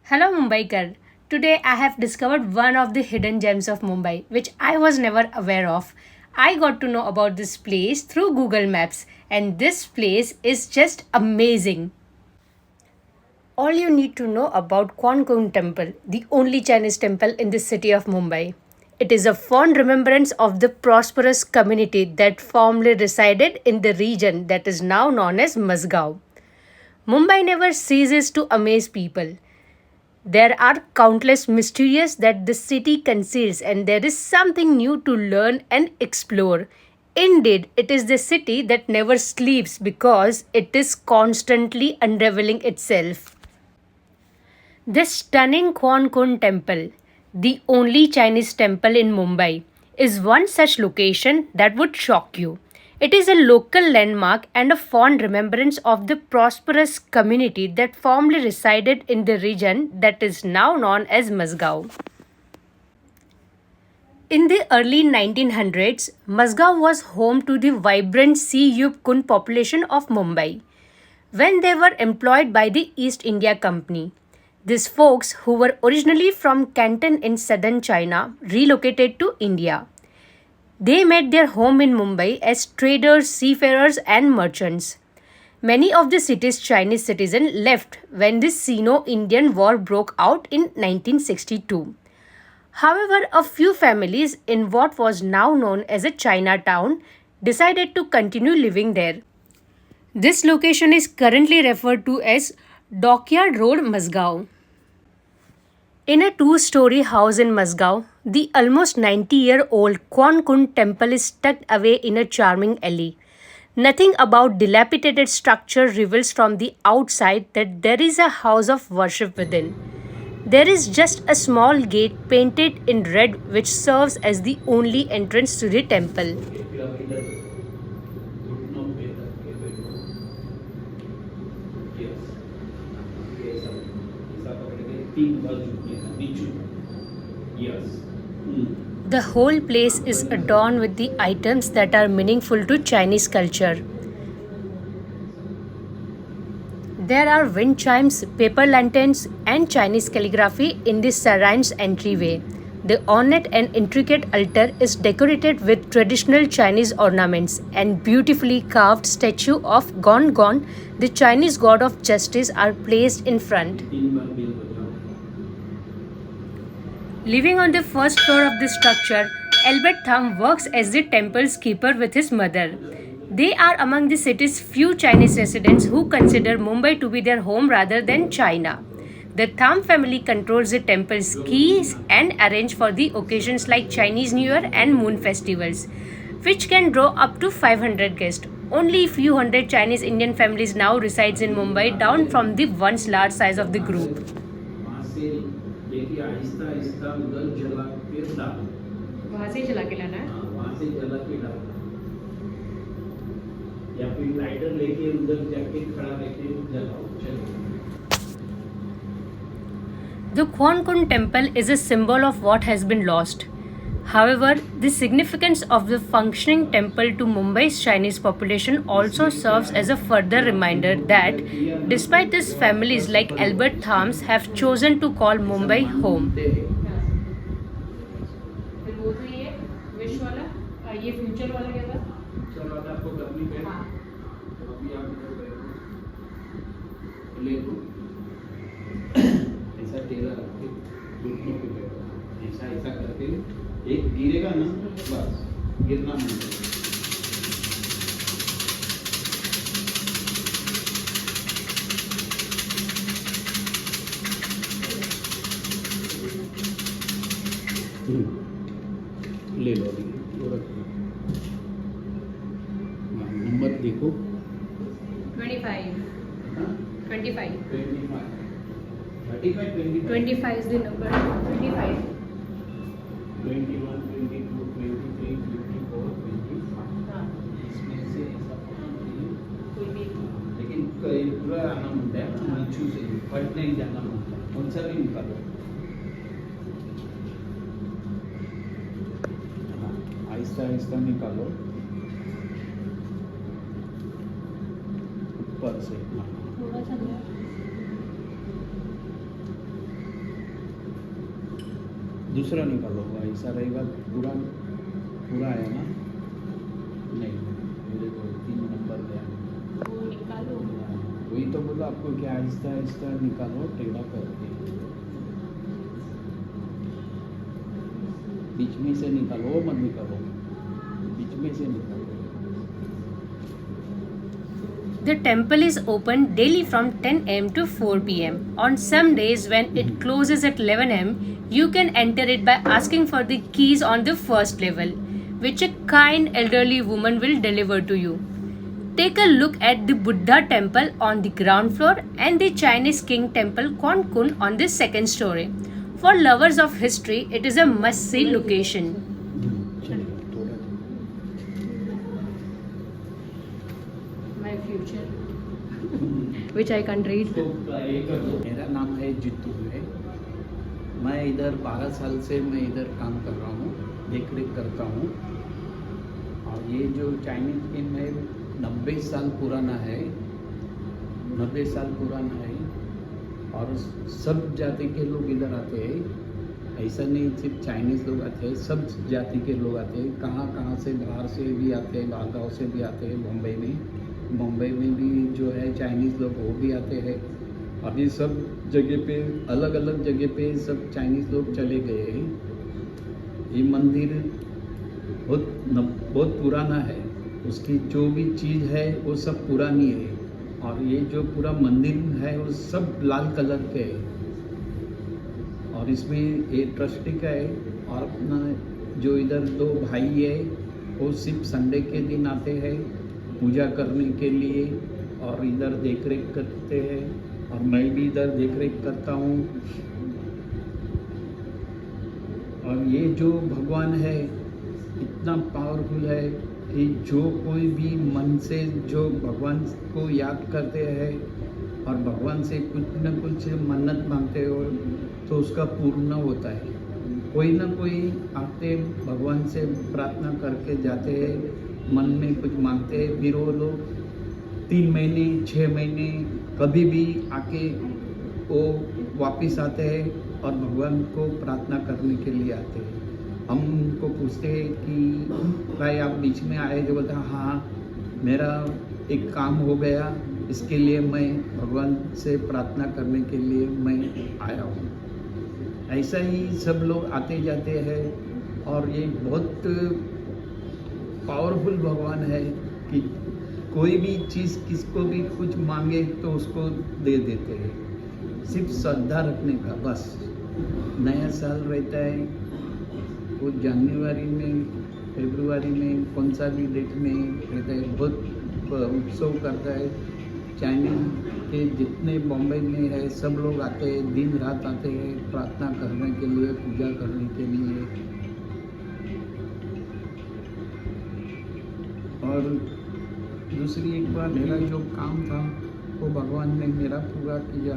Hello Mumbaikar. Today I have discovered one of the hidden gems of Mumbai which I was never aware of. I got to know about this place through Google Maps and this place is just amazing. All you need to know about Kwan Kun Temple, the only Chinese temple in the city of Mumbai. It is a fond remembrance of the prosperous community that formerly resided in the region that is now known as Masgao. Mumbai never ceases to amaze people. There are countless mysteries that the city conceals, and there is something new to learn and explore. Indeed, it is the city that never sleeps because it is constantly unraveling itself. This stunning Kwan Kun temple, the only Chinese temple in Mumbai, is one such location that would shock you. It is a local landmark and a fond remembrance of the prosperous community that formerly resided in the region that is now known as Masgao. In the early 1900s, Masgao was home to the vibrant C. Yub Kun population of Mumbai when they were employed by the East India Company. These folks, who were originally from Canton in southern China, relocated to India. They made their home in Mumbai as traders, seafarers, and merchants. Many of the city's Chinese citizens left when the Sino Indian War broke out in 1962. However, a few families in what was now known as a Chinatown decided to continue living there. This location is currently referred to as Dockyard Road, Masgao. In a two-story house in Masgao, the almost 90-year-old Kwan Kun temple is tucked away in a charming alley. Nothing about dilapidated structure reveals from the outside that there is a house of worship within. There is just a small gate painted in red which serves as the only entrance to the temple. The whole place is adorned with the items that are meaningful to Chinese culture. There are wind chimes, paper lanterns, and Chinese calligraphy in the shrines entryway. The ornate and intricate altar is decorated with traditional Chinese ornaments and beautifully carved statue of Gon Gon, the Chinese god of justice, are placed in front. Living on the first floor of the structure, Albert Tham works as the temple's keeper with his mother. They are among the city's few Chinese residents who consider Mumbai to be their home rather than China. The Tham family controls the temple's keys and arrange for the occasions like Chinese New Year and Moon festivals, which can draw up to 500 guests. Only few hundred Chinese Indian families now resides in Mumbai, down from the once large size of the group. वहां से ही चला के लाना है वहां से जला के डालना या फिर लाइटर लेके उधर जाके खड़ा करके जलाओ चलो. The Kwan Kun temple is a symbol of what has been lost. However, the significance of the functioning temple to Mumbai's Chinese population also serves as a further reminder that, despite these families like Albert Thams have chosen to call Mumbai home. ये future वाला क्या था? Future वाला आपको करनी है। हाँ। तो अभी आप इधर बैठो। ले लो। ऐसा टेढ़ा रख के घुटनों पे बैठो। ऐसा ऐसा करके एक गिरेगा ना बस गिरना नहीं। ले लो अभी नंबर देखो 25 25 25 is the number 25 21 22 23 54 25 इसमें से कोई भी लेकिन पूरा आना होता है नीचू से फट नहीं जाना होता है कौन सा भी निकालो आहिस्ता आहिस्ता निकालो ऊपर से थोड़ा सा दूसरा निकालो, ऐसा रहेगा पूरा पूरा है ना? नहीं, मेरे को 3 नंबर दिया। वो निकालो। वही तो बोला आपको, क्या आहिस्ता आहिस्ता निकालो टेढ़ा करके, बीच में से निकालो, वो मत निकालो, बीच में से निकालो। The temple is open daily from 10 am to 4 pm. On some days when it closes at 11 am, you can enter it by asking for the keys on the first level, which a kind elderly woman will deliver to you. Take a look at the Buddha temple on the ground floor and the Chinese king temple Kon Kun on the second story. For lovers of history, it is a must-see location. My future, which I can't read. मेरा नाम है जितू है। मैं इधर 12 साल से मैं इधर काम कर रहा हूँ, देख रेख करता हूँ। और ये जो चाइनीज किंग है 90 साल पुराना है, 90 साल पुराना है। और सब जाति के लोग इधर आते हैं, ऐसा नहीं सिर्फ चाइनीज़ लोग आते हैं, सब जाति के लोग आते हैं। कहाँ कहाँ से, बाहर से भी आते हैं, बाहर गाँव से भी आते हैं। मुंबई में भी जो है चाइनीज़ लोग वो भी आते हैं। अभी सब जगह पे, अलग अलग जगह पे सब चाइनीज़ लोग चले गए हैं। ये मंदिर बहुत पुराना है, उसकी जो भी चीज़ है वो सब पुरानी है। और ये जो पूरा मंदिर है वो सब लाल कलर के है। और इसमें ये ट्रस्टी का है। और अपना जो इधर 2 भाई है वो सिर्फ संडे के दिन आते हैं पूजा करने के लिए, और इधर देख रेख करते हैं। और मैं भी इधर देख रेख करता हूँ। और ये जो भगवान है इतना पावरफुल है कि जो कोई भी मन से जो भगवान को याद करते हैं और भगवान से कुछ न कुछ मन्नत मांगते हो तो उसका पूर्ण होता है। कोई ना कोई आते भगवान से प्रार्थना करके जाते हैं, मन में कुछ मांगते हैं, फिर वो लोग 3 महीने 6 महीने कभी भी आके वो वापस आते हैं और भगवान को प्रार्थना करने के लिए आते हैं। हम उनको पूछते हैं कि भाई आप बीच में आए, जो बोलता हाँ मेरा एक काम हो गया, इसके लिए मैं भगवान से प्रार्थना करने के लिए मैं आया हूँ। ऐसा ही सब लोग आते जाते हैं। और ये बहुत पावरफुल भगवान है कि कोई भी चीज़ किसको भी कुछ मांगे तो उसको दे देते हैं, सिर्फ श्रद्धा रखने का बस। नया साल रहता है वो जनवरी में, फरवरी में, कौन सा भी डेट में रहता है, बहुत उत्सव करता है। चाइनीज के जितने बॉम्बे में है सब लोग आते हैं, दिन रात आते हैं प्रार्थना करने के लिए, पूजा करने के लिए। और दूसरी एक बार मेरा जो काम था वो भगवान ने मेरा पूरा किया।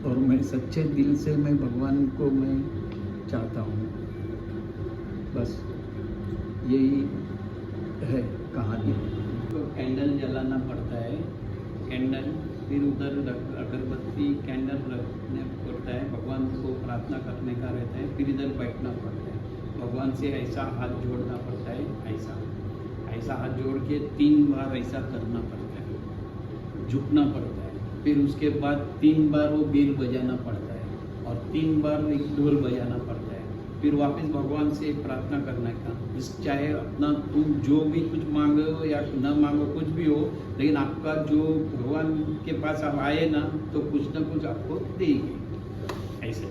और मैं सच्चे दिल से मैं भगवान को मैं चाहता हूँ, बस यही है कहानी। तो कैंडल जलाना पड़ता है, कैंडल, फिर उधर अगरबत्ती कैंडल रखना पड़ता है, भगवान को प्रार्थना करने का रहता है, फिर इधर बैठना पड़ता है, भगवान से ऐसा हाथ जोड़ना पड़ता है, ऐसा हाथ जोड़ के 3 बार ऐसा करना पड़ता है, झुकना पड़ता है। फिर उसके बाद 3 बार वो बेल बजाना पड़ता है और 3 बार एक ढोल बजाना पड़ता है। फिर वापस भगवान से प्रार्थना करने का, चाहे अपना तुम जो भी कुछ मांगो या न मांगो कुछ भी हो, लेकिन आपका जो भगवान के पास आप आए ना तो कुछ ना कुछ आपको देंगे ऐसे।